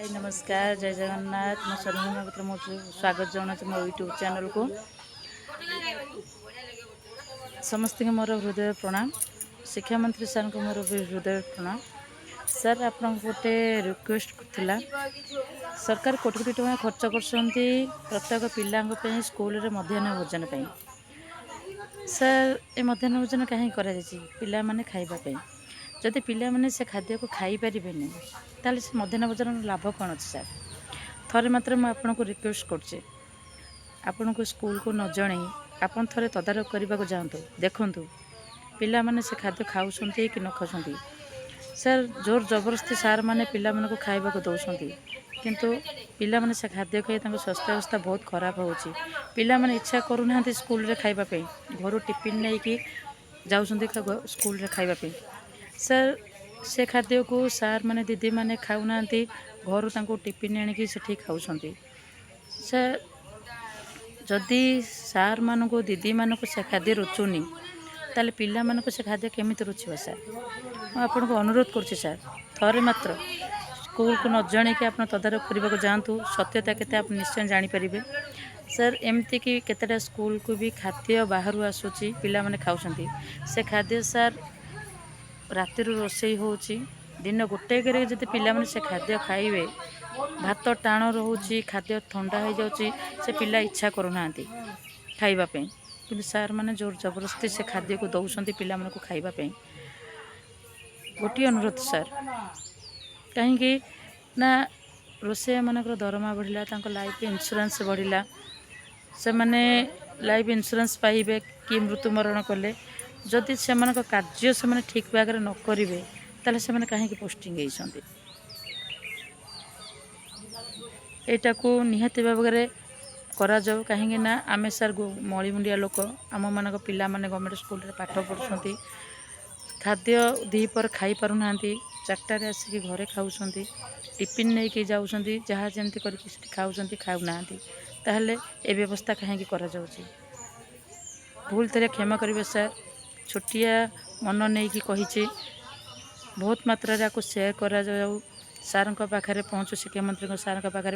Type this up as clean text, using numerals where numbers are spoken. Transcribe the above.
हाय नमस्कार जय जगन्नाथ मो शर्मी महापात्र मो स्वागत जनाऊँ मो यूट्यूब चैनल को समस्त मोर हृदय प्रणाम। शिक्षा मंत्री सर को मोर भी हृदय प्रणाम। सर आप गोटे रिक्वेस्ट था सरकार कोटी कोटी टका खर्च कर प्रत्येक पिला स्कूल रे मध्याह्न भोजन पाई। सर ए मध्याह्न भोजन कहीं पिला माने खाइबा जदि पिला माने से खाद्य को खाई पारिबेनी ताले से मध्याह्न भोजन लाभ कौन अच्छे सर। थरे मात्र मुझे आपन को रिक्वेस्ट करछे आपन को स्कूल को न जणे आपन थरे तदारख करने को जातु देखु पिला माने से खाद्य खाऊँच कि न खाऊँच। सर जोर जबरदस्ती सार माने पिला माने को खाइबा को दौरान किंतु पिला माने से खाद्य खाई स्वास्थ्य अवस्था बहुत खराब होची। पिला माने इच्छा करूना स्कूल रे खाइबा पे घर टिफिन नहीं कि जाउछंती स्कूल रे खाइबा पे। सर से खाद्य को सार माने दीदी माने खाऊना घर तांको टिफिन आनिकी सेठी खाउछंती। सर जदि सार मान को दीदी मान को से खाद्य रुचुनी ताले पिला मान को से खाद्य केमिति रुचिबा। सर मैं आपन को अनुरोध करछि सर थरे मात्र स्कूल को न जाने कि आप तदारख करने को जातु सत्यता केते आप निश्चय जानी परिबे। सर एमती कि केतेटा स्कूल को भी खाद्य बाहर आसूची पिला माने खाउछंती से खाद्य सर राति रोषेई होची दिन गोटे जब पिला माने से खाद्य खाइबे भात टाण रोची खाद्य ठंडा हो जाउची से पिला इच्छा करूना खाइबा पे कि सार माने जोर जबरदस्ती से खाद्य को दौरान पिला माने को खाइबा पे। गोटे अनुरोध सर कहीं ना रोषेया मानकर दरमा बढ़ला लाइफ इंश्योरेंस बढ़ला से माने लाइफ इंश्योरेंस पाइबे कि मृत्यु मरण कले जदि से कार्य से ठीक भाग न करेंगे ताले से कहीं पोस्टिंग होती एटा को निहाती भाव में करा जाऊ कहीं ना आमे सर मलिमुंडिया लोक आम मान पिला माने गवर्नमेंट स्कूल रे पाठ पढ़ुछंती खाद्य दीपर खाई पारुना चार्टार आसिक घरे खाऊँ टिफिन नहीं कि जाऊँगी जहाँ जमी करके खाऊँ खाऊना ताहले ए व्यवस्था कहीं करा जाउची। भूल थे क्षमा करेंगे सर छोटिया मन नहीं कि कही बहुत मात्रा को शेयर करा जाऊ सार पाखे पहुँचू शिक्षा मंत्री सार पाखे